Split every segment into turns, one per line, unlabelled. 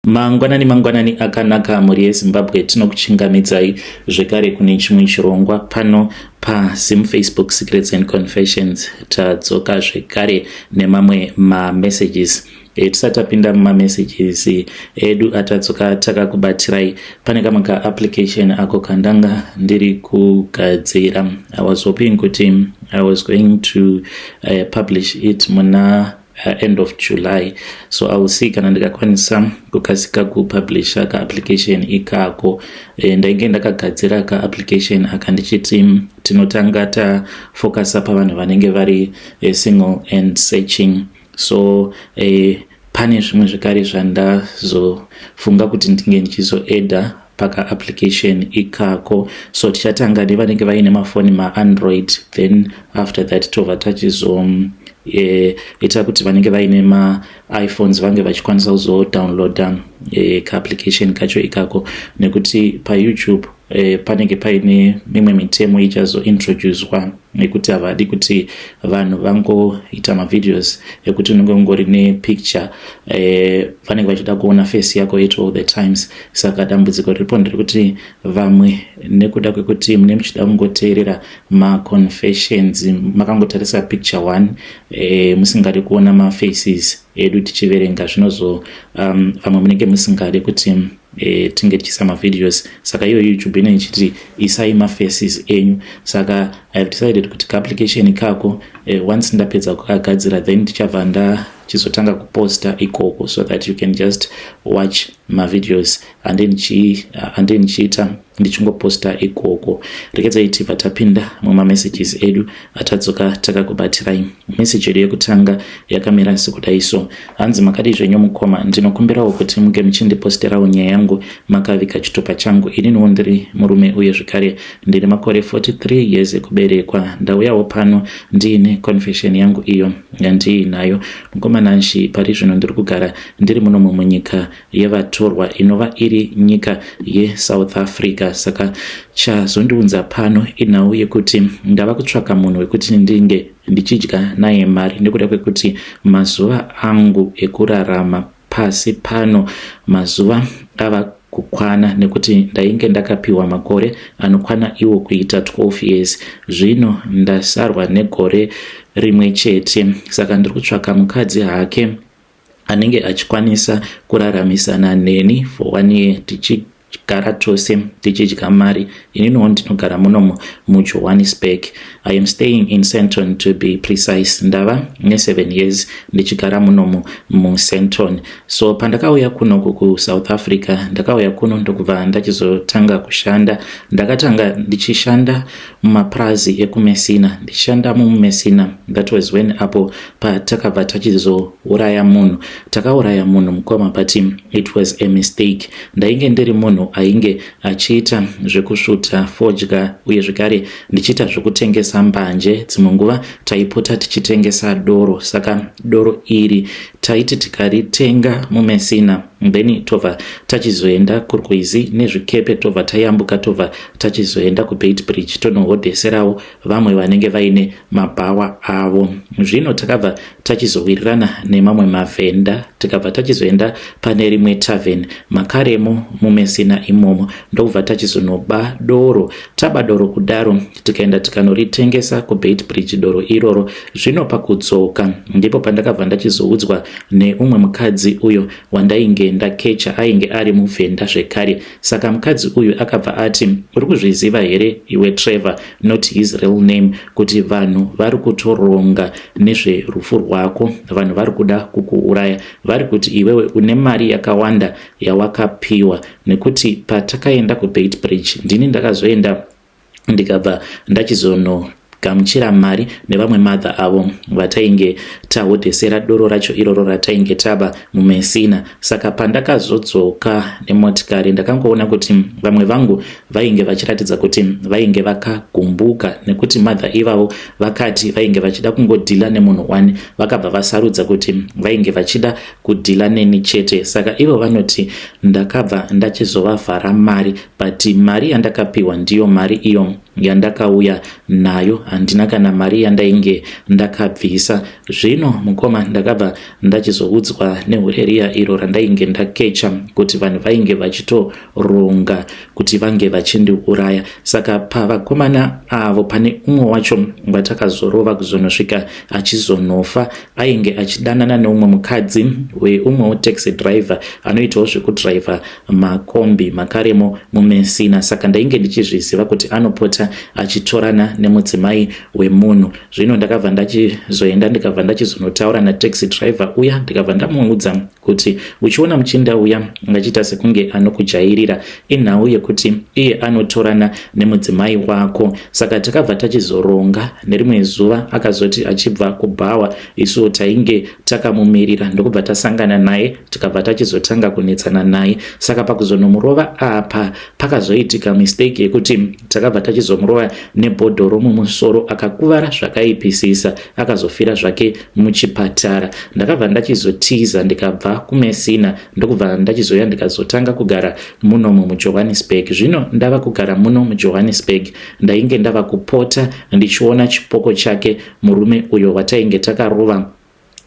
Mangwanani akanaka muri yeZimbabwe tinokuchingamidzai zvekare kune chimwe chirongwa pano paZim Facebook Secrets and Confessions. Tadzoka zvekare nemamwe mamessages. Tisati tapinda mumamessages edu atadzoka takakubatirai pane kamwe ka-application ako kandanga ndiri kugadzira. I was hoping kuti I was going to publish it muna end of July, so I will see kana ndikakwanisa kukasika kupublisha ka-application ikako. Ndainge ndakagadzira ka-application akandichiti tinotanga tafocusa pavanhu vanenge vari single and searching. So pane zvimwe zvekare zvandazofunga kuti ndinge ndichizoedha paka-application ikako. So tichatanga nevanenge vaine mafoni maAndroid, then after that tova ita kuti vanenge vaine ma-iPhones vange vachikwanisa kuzodownloada ka-application kacho ikako, nekuti paYouTube panenge paine mimwe mitemo ichazointroducwa nekuti havadi kuti vanhu vangoita mavideos ekuti unenge ungori nepicture, vanenge vachida kuona face yako all the times. Saka dambudziko riripo nderekuti vamwe nekuda kwekuti mune muchida kungoteerera ma-confessions makangotarisa picture 1, musingade kuona ma-faces edu tichiverenga, zvinozo vamwe munenge musingade kuti tinge tichisa mavideos. Saka iyo YouTube ine ichiti isai mafaces enyu. Saka I have decided kuti ka-application kako once ndapedza kukagadzira then ndichabva ndachizotanga kuposta ikoko, so that you can just watch mavideos and then ndichiita ndichingoposta ikoko. Rekedzai tibva tapinda mumamessages edu atadzoka takakubatirai. Message yedu yekutanga yakamira sekudai so: hanzi makadi zvenyu mukoma, ndinokumbirawo kuti munge muchindiposterawo nyaya yangu makaviga chitupa changu. Ininiwo ndiri murume uye zvekare ndine makore 43 years ekuberekwa. Ndauyawo pano ndiine confession yangu iyo yandiinayo. Mukomananshi pari zvino ndiri kugara ndiri munomu munyika yevatorwa inova iri nyika yeSouth Africa. Saka chazondiunza pano inhau yekuti ndava kutsvaka munhu wekuti ndinge ndichidya naye mari, nekuda kwekuti mazuva angu ekurarama pasi pano mazuva ava kukwana, nekuti ndainge ndakapiwa makore anokwana iwo kuita 12 years. Zvino ndasarwa negore rimwe chete. Saka ndiri kutsvaka mukadzi hake anenge achikwanisa kuraramisana neni for 1 year tichigara tose tichidya mari. Ininiwo ndinogara munomu muJohannesburg. I am staying in Sandton to be precise. Ndava ne7 years ndichigara munomu muSandton. So pandakauya kuno kuSouth Africa, ndakauya kuno ndokubva ndachizotanga kushanda. Ndakatanga ndichishanda mumaprazi ekuMessina, ndichishanda muMessina. That was when apo patakabva tachizouraya munhu. Takauraya munhu mukoma, but it was a mistake. Ndainge ndiri munhu ainge achiita zvekusvuta, fodya uye zvekare ndichiita zvekutengesa mbanje. Dzimwe nguva taipota tichitengesa doro. Saka doro iri taiti tikaritenga muMessina then tobva tachizoenda kuRwizi nezvikepe, tobva tayambuka tobva tachizoenda kuBeitbridge tonohodheserawo vamwe vanenge vaine mabhawa avo. Zvino takabva tachizowirirana nemamwe mavhenda, tikabva tachizoenda pane rimwe tavern makaremo muMessina imomo, ndokubva tachizonoba doro. Taba doro kudaro tikaenda tikanoritengesa kuBeitbridge doro iroro. Zvino pakudzoka ndipo pandakabva ndachizoudzwa neumwe mukadzi uyo wandainge ndakecha ainge ari muvhenda zvekare. Saka mukadzi uyu akabva ati, uri kuzviziva here iwe Trevor, not his real name, kuti vanhu vari kutoronga nezverufu rwako, vanhu vari kuda kukuuraya, vari kuti iwewe une mari yakawanda yawakapiwa. Nekuti patakaenda kuBeitbridge ndini ndakazoenda ndikabva ndachizonogamuchira mari nevamwe madha avo vatainge tahodhesera doro racho iroro ratainge taba muMessina. Saka pandakazodzoka nemotikari ndakangoona kuti vamwe vangu vainge vachiratidza kuti vainge vakagumbuka, nekuti madha ivavo vakati vainge vachida kungodhila nemunhu 1, vakabva vasarudza kuti vainge vachida kudhila neni chete. Saka ivo vanoti ndakabva ndachizovavhara mari, but mari yandakapiwa ndiyo mari iyo yandakauya nayo, handina kana mari yandainge ndakabvisa. Zvino Zvino mukoma ndakabva ndachizoudzwa nehureria iro randainge ndakecha kuti vanhu vainge vachitoronga kuti vange vachindiuraya. Saka pavakomana avo pane umwe wacho watakazorova kuzonosvika achizonofa, ainge achidanana neumwe mukadzi weumwewo taxi driver anoitawo zvekudhiraivha makombi makaremo mumesina. Saka ndainge ndichizviziva kuti anopota achitorana nemudzimai wemunhu. Zvino ndakabva ndachizoenda ndikabva ndachizonotaura nataxi driver uya, ndikabva ndamuudza kuti uchiona muchinda uya ngachiita sekunge anokujairira, inhau yekuti iye anotorana nemudzimai wako. Saka takabva tachizoronga. Nerimwe zuva akazoti achibva kubhawa, isuwo tainge takamumirira, ndokubva tasangana naye tikabva tachizotanga kunetsana naye. Saka pakuzonomurova apa pakazoitika mistake yekuti takabva tachizomurova nebhodhoro mumusoro, akakuvara zvakaipisisa, akazofira zvake muchipatara. Ndakabva ndachizotiza ndikabva kumesina ndokubva ndachizoya ndikazotanga kugara muno muJohannesburg. Zvino ndava kugara muno muJohannesburg, ndainge ndava kupota ndichiona chipoko chake murume uyo watainge takarova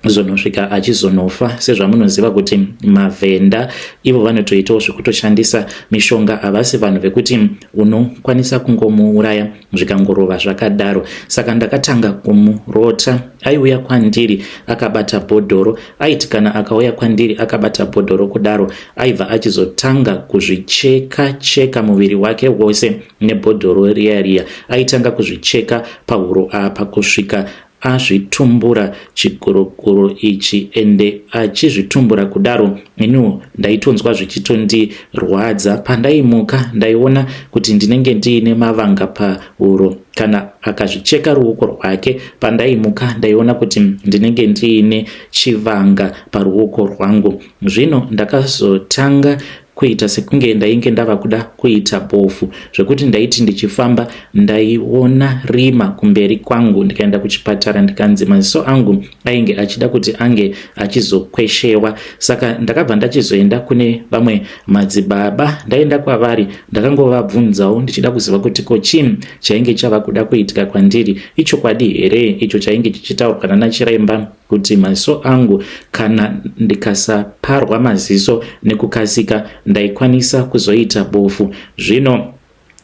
zonosvika achizonofa. Sezvamunoziva kuti mavhenda ivo vanotoitawo zvekutoshandisa mishonga, havasi vanhu vekuti unokwanisa kungomuuraya zvikangorova zvakadaro. Saka ndakatanga kumurota. Aiuya kwandiri akabata bhodhoro, aiti kana akauya kwandiri akabata bhodhoro kudaro aibva achizotanga kuzvicheka muviri wake wose nebhodhoro riya. Aitanga kuzvicheka pahuro apa kusvika azvitumbura chiguruguru ichi, ende achizvitumbura kudaro iniwo ndaitonzwa zvichitondirwadza. Pandaimuka ndaiona kuti ndinenge ndiine mavanga pahuro. Kana akazvicheka ruoko rwake, pandaimuka ndaiona kuti ndinenge ndiine chivanga paruoko rwangu. Zvino ndakazotanga kuita sekunge ndainge ndava kuda kuita bofu, zvekuti ndaiti ndichifamba ndaiona rima kumberi kwangu. Ndikaenda kuchipatara ndikanzi maziso angu ainge achida kuti ange achizokweshewa. Saka ndakabva ndachizoenda kune vamwe madzibaba. Ndaenda kwavari ndakangovabvunzawo ndichida kuziva kuti kochini chainge chava kuda kuitika kwandiri, ichokwadi here icho chainge chichitaurwa nachiremba kuti maziso angu kana ndikasaparwa maziso nekukasika ndaikwanisa kuzoita bofu. Zvino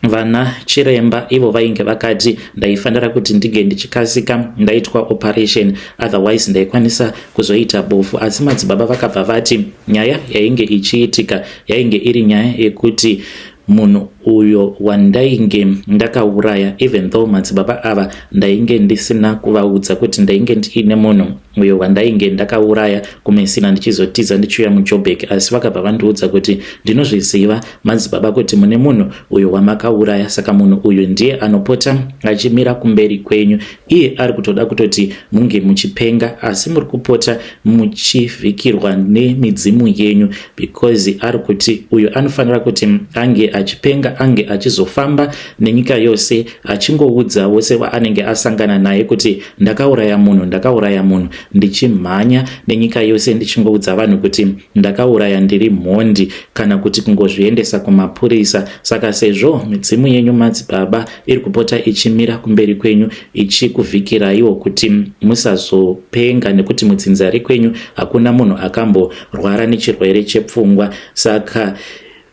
vana chiremba ivo vainge vakati ndaifanira kuti ndige ndichikasika ndaitwa operation, otherwise ndaikwanisa kuzoita bofu. Asi madzibaba vakabva vati nyaya yainge ichiitika yainge iri nyaya yekuti munhu uyo wandainge ndakauraya, even though madzibaba ava ndainge ndisina kuvaudza kuti ndainge ndiine munhu uyo wandainge ndakauraya kumesina ndichizotiza ndichiuya muJoburg, asi vakabva vandiudza kuti ndinozviziva madzibaba kuti mune munhu uyo wamakauraya. Saka munhu uyu ndiye anopota achimira kumberi kwenyu, iye ari kutoda kutoti munge muchipenga, asi muri kupota muchivhikirwa nemidzimu yenyu, because ari kuti uyo anofanira kuti ange achipenga, ange achizofamba nenyika yose achingoudza wose waanenge asangana naye kuti ndakauraya munhu, ndichimhanya nenyika yose ndichingoudza vanhu kuti ndakauraya ndiri mhondi, kana kuti kungozviendesa kumapurisa. Saka sezvo midzimu yenyu madzibaba iri kupota ichimira kumberi kwenyu ichikuvhikiraiwo kuti musazopenga, nekuti mudzinzari kwenyu hakuna munhu akamborwara nechirwere chepfungwa. Saka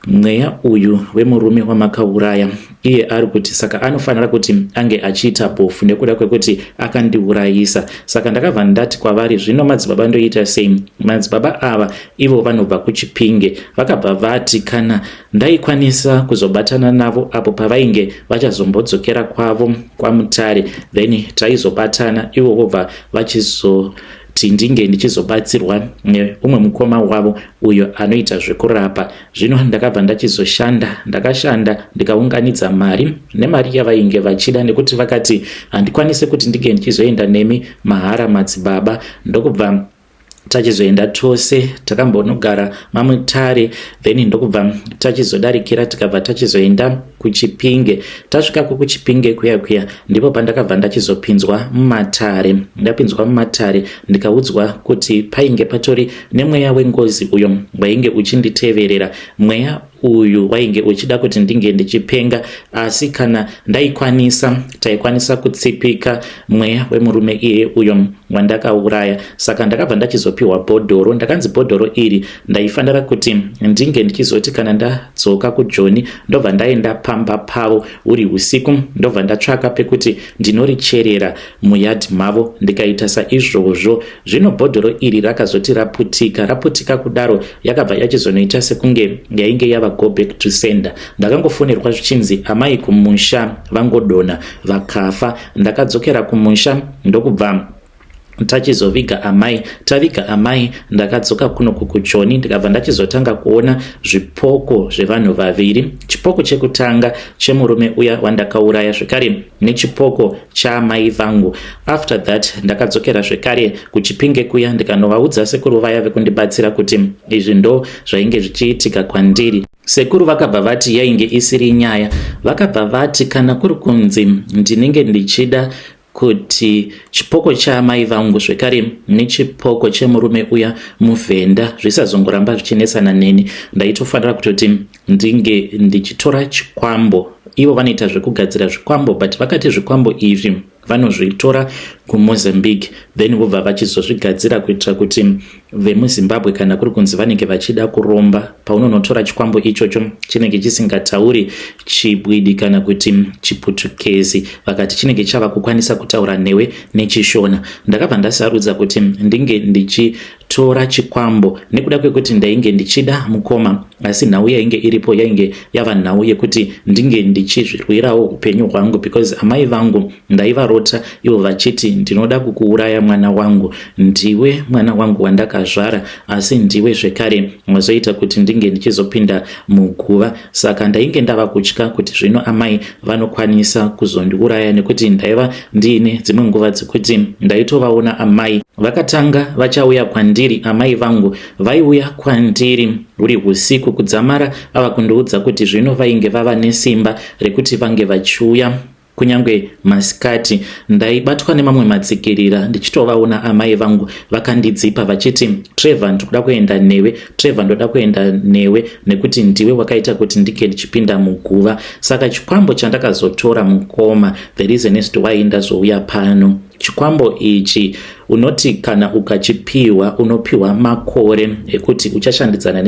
mweya uyu wemurume wamakauraya iye ari kuti saka anofanira kuti ange achiita bofu nekuda kwekuti akandiurayisa. Saka ndakabva ndati kwavari zvino madzibaba ndoita sei? Madzibaba ava ivo vanobva kuChipinge, vakabva vati kana ndaikwanisa kuzobatana navo apo pavainge vachazombodzokera kwavo kwaMutare, then taizobatana, ivo vobva vachizo ndinge ndichizobatsirwa neumwe mukoma wavo uyo anoita zvekurapa. Zvino ndakabva ndakashanda ndikaunganidza mari nemari yavainge vachida, nekuti vakati handikwanise kuti ndige ndichizoenda nemi mahara madzibaba. Ndokubva tachizoenda tose takambonogara maMutare, then ndokubva tachizodarikira tikabva tachizoenda kuChipinge. Tasvika kuChipinge kuya ndipo pandakabva ndachizopinzwa muMatare. Ndapinzwa muMatare ndikaudzwa kuti painge patori nemweya wengozi uyo wainge uchinditeverera. Mweya uyu wainge uchida kuti ndinge ndichipenga, asi kana taikwanisa kutsipika mweya wemurume iye uyo wandakauraya. Saka ndakabva ndachizopiwa bhodhoro. Ndakanzi bhodhoro iri ndaifanira kuti ndinge ndichizoti kana ndadzoka kuJoni ndobva ndaenda pamba pavo uri usiku, ndobva ndatsvaka pekuti ndinoricherera muyadhi mavo ndikaita saizvozvo. Zvino bhodhoro iri rakazoti raputika kudaro yakabva yachizonoita sekunge yainge yava go back to sender. Ndakangofonerwa zvichinzi amai kumusha vangodona vakafa. Ndakadzokera kumusha ndokubva tachizoviga amai. Taviga amai ndakadzoka kuno kuJoni ndikabva ndachizotanga kuona zvipoko zvevanhu vaviri. Chipoko chekutanga chemurume uya wandakauraya, zvekare nechipoko chaamai vangu. After that ndakadzokera zvekare kuChipinge kuya ndikanovaudza sekuru vaya vekundibatsira kuti izvi ndo zvainge zvichiitika kwandiri. Sekuru vakabva vati yainge isiri nyaya. Vakabva vati kana kuri kunzi ndinenge ndichida kuti chipoko chaamai vangu zvekare nechipoko chemurume uya muvhenda zvisazongoramba zvichinesana neni, ndaitofanira kutoti ndinge ndichitora chikwambo. Ivo vanoita zvekugadzira zvikwambo, but vakati zvikwambo izvi vanozvitora kuMozambique then vobva vachizozvigadzira kuitira kuti vemuZimbabwe kana kuri kunzi vanenge vachida kuromba, paunonotora chikwambo ichocho chinenge chisingatauri chibwidi kana kuti chiputukezi, vakati chinenge chava kukwanisa kutaura newe nechishona. Ndakabva ndasarudza kuti ndinge ndichitora chikwambo nekuda kwekuti ndainge ndichida mukoma, asi nhau yainge iripo yainge yava nhau yekuti ndinge ndichizvirwirawo upenyu hwangu, because amai vangu ndaivarota ivo vachiti ndinoda kukuuraya mwana wangu, ndiwe mwana wangu wandakazvara, asi ndiwe zvekare wazoita kuti ndinge ndichizopinda muguva. Saka ndainge ndava kutya kuti zvino amai vanokwanisa kuzondiuraya, nekuti ndaiva ndiine dzimwe nguva dzekuti ndaitovaona amai vakatanga vachauya kwandiri. Amai vangu vaiuya kwandiri uri usiku kudzamara ava kundiudza kuti zvino vainge vava nesimba rekuti vange vachiuya kunyange masikati. Ndaibatwa nemamwe matsikirira ndichitovaona amai vangu vakandidzipa vachiti Trevor ndoda kuenda newe, Trevor ndoda kuenda newe, nekuti ndiwe wakaita kuti ndike ndichipinda muguva. Saka chikwambo chandakazotora mukoma, the reason is why ndazouya pano. Chikwambo ichi unoti kana ukachipiwa unopiwa makore ekuti uchashandidzana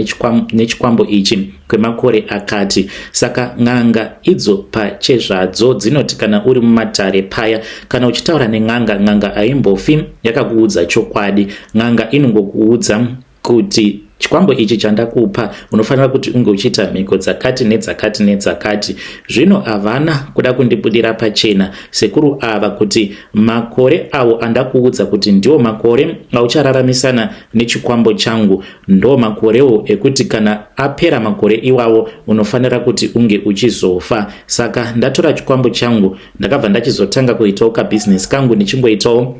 nechikwambo ichi kwemakore akati. Saka n'anga idzo pachezvadzo dzinoti kana uri mumatare paya, kana uchitaura nen'anga, n'anga haimbofi yakakuudza chokwadi. N'anga inongokuudza kuti chikwambo ichi chandakupa unofanira kuti unge uchiita mhiko dzakati nedzakati nedzakati. Zvino havana kuda kundibudira pachena sekuru ava kuti makore avo andakuudza kuti ndiwo makore auchararamisana nechikwambo changu, ndo makorewo ekuti kana apera makore iwawo unofanira kuti unge uchizofa. Saka ndatora chikwambo changu ndakabva ndachizotanga kuitawo kabhizinesi kangu ndichingoitawo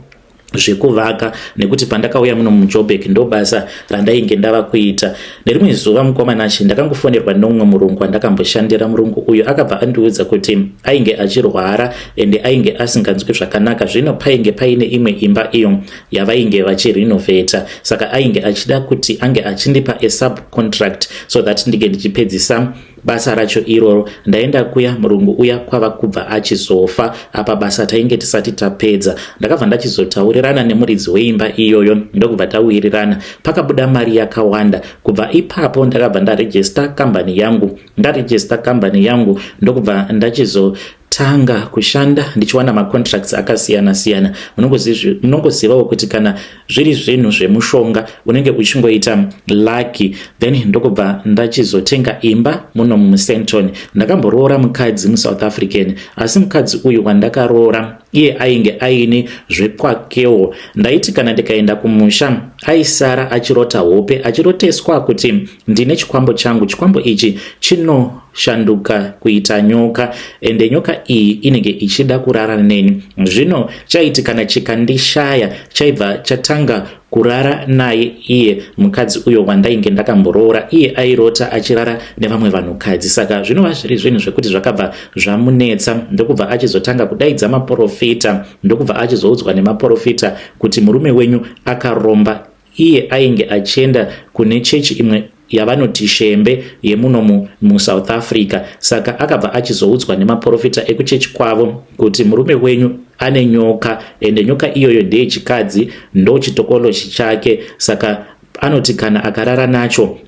zvekuvaka, nekuti pandakauya muno muJoburg ndo basa randainge ndava kuita. Nerimwe zuva mukomanachi ndakangofonerwa nomumwe murungu andakamboshandira. Murungu uyu akabva andiudza kuti ainge achirwara ende ainge asinganzwi zvakanaka. Zvino painge paine imwe imba iyo yavainge vachirenovata, saka ainge achida kuti ange achindipa a subcontract so that ndinge ndichipedzisa basa racho iroro. Ndaenda kuya murungu uya kwava kubva achizofa apa basa tainge tisati tapedza. Ndakabva ndachizotaurirana nemuridzi weimba iyoyo ndokubva tawirirana, pakabuda mari yakawanda. Kubva ipapo ndakabva ndarejista kambani yangu ndokubva ndachizotanga kushanda ndichiwana macontracts akasiyana siyana. Munongozivawo kuti kana zviri zvinhu zvemushonga unenge uchingoita lucky. Then ndokubva ndachizotenga imba muno muSenton. Ndakamboroora mukadzi muSouth African, asi mukadzi uyu wandakaroora iye ainge aine zvekwakewo. Ndaiti kana ndikaenda kumusha aisara achirota hope, achiroteswa kuti ndine chikwambo changu. Chikwambo ichi chinoshanduka kuita nyoka, ende nyoka iyi inenge ichida kurara neni. Zvino chaiti kana chikandishaya chaibva chatanga kurara naye iye mukadzi uyo wandainge ndakamboroora. Iye airota achirara nevamwe vanhukadzi. Saka zvinova zviri zvinhu zvekuti zvakabva zvamunetsa. Ndokubva achizotanga kudaidza maprofita, ndokubva achizoudzwa nemaprofita kuti murume wenyu akaromba. Iye ainge achienda kune chechi imwe yavanoti shembe yemuno muSouth Africa. Saka akabva achizoudzwa nemaprofita ekuchechi kwavo kuti murume wenyu ane nyoka, ende nyoka iyoyo ndeyechikadzi, ndo chitokolochi chake. Saka anoti kana akarara nacho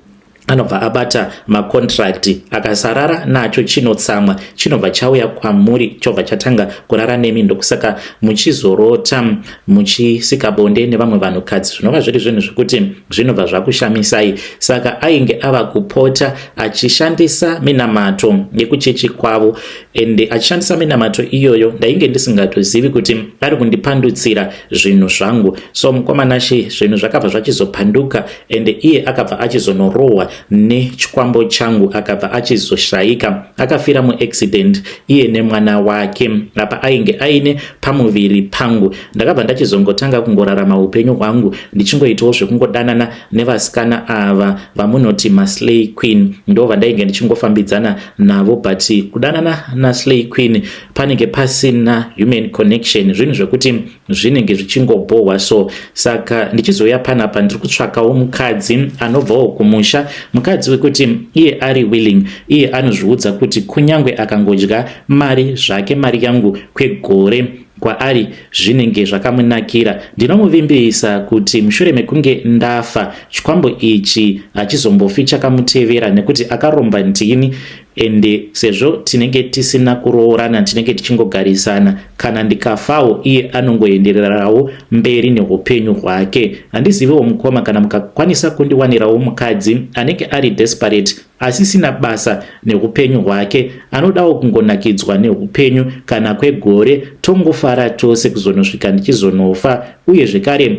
anobva abata makontrakt, akasarara nacho chinotsamwa, chinobva chauya kwamuri, chobva chatanga kurara nemi. Ndokusaka muchizorota muchisika bonde nevamwe vanhukadzi, zvinova zviri zvinhu zvekuti zvinobva zvakushamisai. Saka ainge ava kupota achishandisa minamato yekuchechi kwavo, ende achishandisa minamato iyoyo ndainge ndisingatozivi kuti ari kundipandutsira zvinhu zvangu. So mukomanashi zvinhu zvakabva zvachizopanduka, ende iye akabva achizonorohwa nechikwambo changu, akabva achizoshayika, akafira muaccident iye nemwana wake. Apa ainge aine pamuviri pangu. Ndakabva ndachizongotanga kungorarama upenyu hwangu ndichingoitawo zvekungodanana nevasikana ava vamunoti maslay queen, ndo vandainge ndichingofambidzana navo. But kudanana naslay queen panenge pasina human connection, zvinhu zvekuti zvinenge zvichingobohwa. So saka ndichizoya panapa ndiri kutsvakawo mukadzi anobvawo kumusha, mukadzi wekuti iye ari willing, iye anozviudza kuti kunyange akangodya mari zvake, mari yangu kwegore kwaari zvinenge zvakamunakira. Ndinomuvimbisa kuti mushure mekunge ndafa chikwambo ichi hachizombofi chakamutevera, nekuti akaromba ndini. Ende sezvo tinenge tisina kuroorana, tinenge tichingogarisana, kana ndikafawo iye anongoendererawo mberi neupenyu hwake. Handiziviwo mukoma kana mukakwanisa kundiwanirawo mukadzi anenge ari desperate, asisina basa neupenyu hwake, anodawo kungonakidzwa neupenyu, kana kwegore tongofara tose kuzonosvika ndichizonofa. Uye zvekare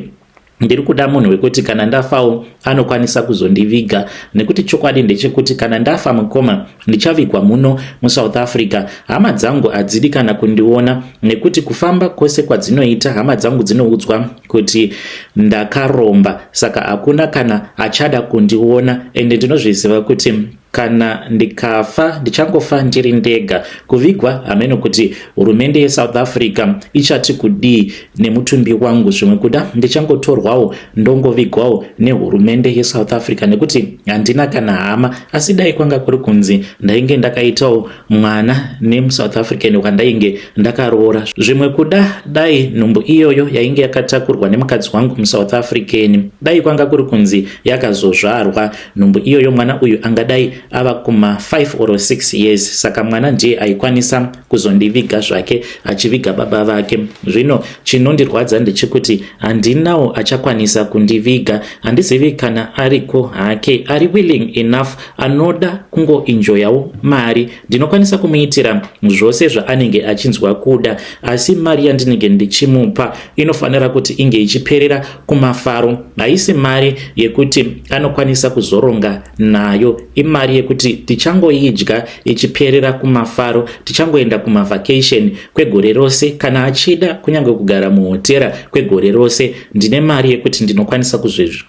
ndiri kuda munhu wekuti kana ndafawo anokwanisa kuzondiviga, nekuti chokwadi ndechekuti kana ndafa mukoma ndichavigwa muno muSouth Africa. Hama dzangu hadzidi kana kundiona, nekuti kufamba kwose kwadzinoita hama dzangu dzinoudzwa kuti ndakaromba. Saka hakuna kana achada kundiona, ende ndinozviziva kuti kana ndikafa ndichangofa ndiri ndega. Kuvigwa hameno kuti hurumende yeSouth Africa ichati kudii nemutumbi wangu, zvimwe kuda ndichangotorwawo ndongovigwawo nehurumende yeSouth Africa, nekuti handina kana hama. Asi dai kwanga kuri kunzi ndainge ndakaitawo mwana nemuSouth African wandainge ndakaroora, zvimwe kuda dai nhumbu iyoyo yainge yakatakurwa nemukadzi wangu muSouth African, dai kwanga kuri kunzi yakazozvarwa nhumbu iyoyo, mwana uyu angadai ava kuma 5 or 6 years. Saka mwana ndiye aikwanisa kuzondiviga zvake, achiviga baba vake. Zvino chinondirwadza ndechekuti handinawo achakwanisa kundiviga. Handizivi kana ariko hake ari willing enough, anoda kungoenjoyawo mari. Ndinokwanisa kumuitira zvose zvaanenge achinzwa kuda, asi mari yandinenge ndichimupa inofanira kuti inge ichiperera kumafaro. Haisi mari yekuti anokwanisa kuzoronga nayo, imari yekuti tichangoidya ichiperera kumafaro, tichangoenda kumavhakation kwegore rose, kana achida kunyange kugara muhotera kwegore rose. Ndine mari yekuti ndinokwanisa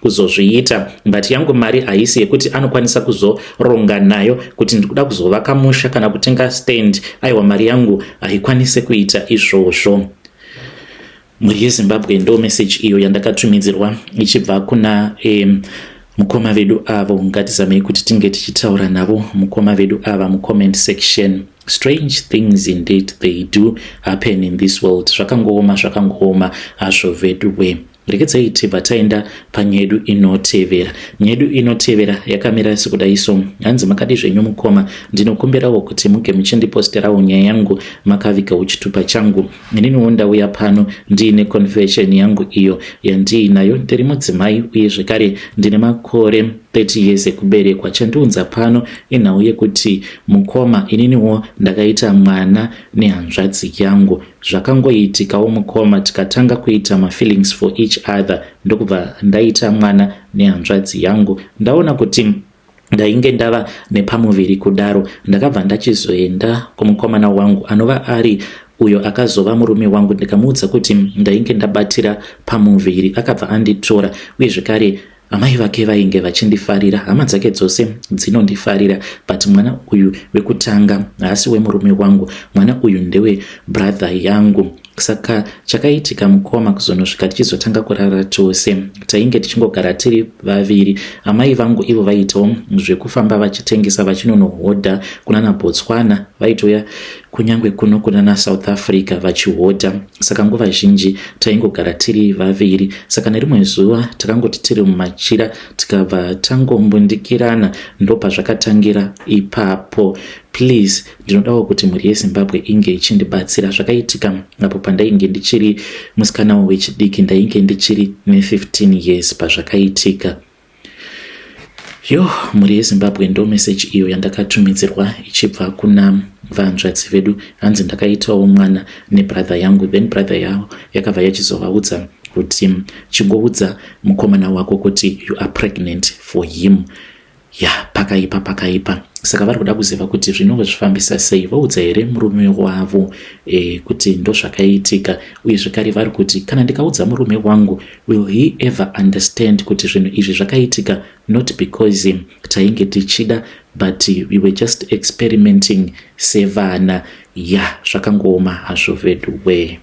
kuzozviita, but yangu mari haisi yekuti anokwanisa kuzoronga nayo kuti ndikuda kuzovaka musha kana kutenga stand. Aiwa, mari yangu haikwanisi kuita izvozvo. Muri yeZimbabwe ndo message iyo yandakatumidzirwa ichibva kuna mukoma vedu avo. Ngatizamei kuti tinge tichitaura navo mukoma vedu ava mucomment section. Strange things indeed they do happen in this world. Zvakangoma hazvo veduwe. Rekedzai tibva taenda panyedu inotevera. Nyedu inotevera yakamira sekudai so. Hanzi makadi zvenyu mukoma, ndinokumbirawo kuti muge muchindiposterawo nyaya yangu makaviga uchitupa changu. Ininiwo ndauya pano ndiine confession yangu iyo yandiinayo. Ndiri mudzimai uye zvekare ndine makore 30 years ekuberekwa. Chandiunza pano inhau yekuti mukoma, ininiwo ndakaita mwana nehanzvadzi yangu. Zvakangoitikawo mukoma, tikatanga kuita mafeelings for each other, ndokubva ndaita mwana nehanzvadzi yangu. Ndaona kuti ndainge ndava nepamuviri kudaro, ndakabva ndachizoenda kumukomana wangu anova ari uyo akazova murume wangu, ndikamuudza kuti ndainge ndabatira pamuviri. Akabva anditora, uye zvekare amai vake vainge vachindifarira, hama dzake dzose dzinondifarira, but mwana uyu wekutanga haasi wemurume wangu, mwana uyu ndewe brother yangu. saka chakaitika mukoma kuzonosvika tichizotanga kurara tose tainge tichingogara tiri vaviri. Amai vangu ivo vaitawo zvekufamba vachitengesa vachinonohodha kunana Botswana, vaitoya kunyangwe kuno kunana South Africa vachihodha. Saka nguva zhinji taingogara tiri vaviri. Saka nerimwe zuva takangoti tiri mumachira tikabva tangombundikirana, ndopa zvakatangira ipapo. Please, ndinodawo kuti mhuri yeZimbabwe inge ichindibatsira. Zvakaitika apo pandainge ndichiri musikana wechidiki, ndainge ndichiri ne15 years pazvakaitika. Mhuri yeZimbabwe ndo message iyo yandakatumidzirwa ichibva kuna vanzvadzi vedu. Hanzi ndakaitawo mwana nebrother yangu, then brother yavo yakabva yachizovaudza kuti chingoudza mukomana wako kuti you are pregnant for him. Pakaipa. Saka vari kuda kuziva kuti zvinova zvifambisa sei. Vaudza here murume wavo kuti ndo zvakaitika, uye zvekare vari kuti kana ndikaudza murume wangu, will he ever understand kuti zvinhu izvi zvakaitika not because tainge tichida but we were just experimenting sevana. Zvakangooma hazvo vedu we.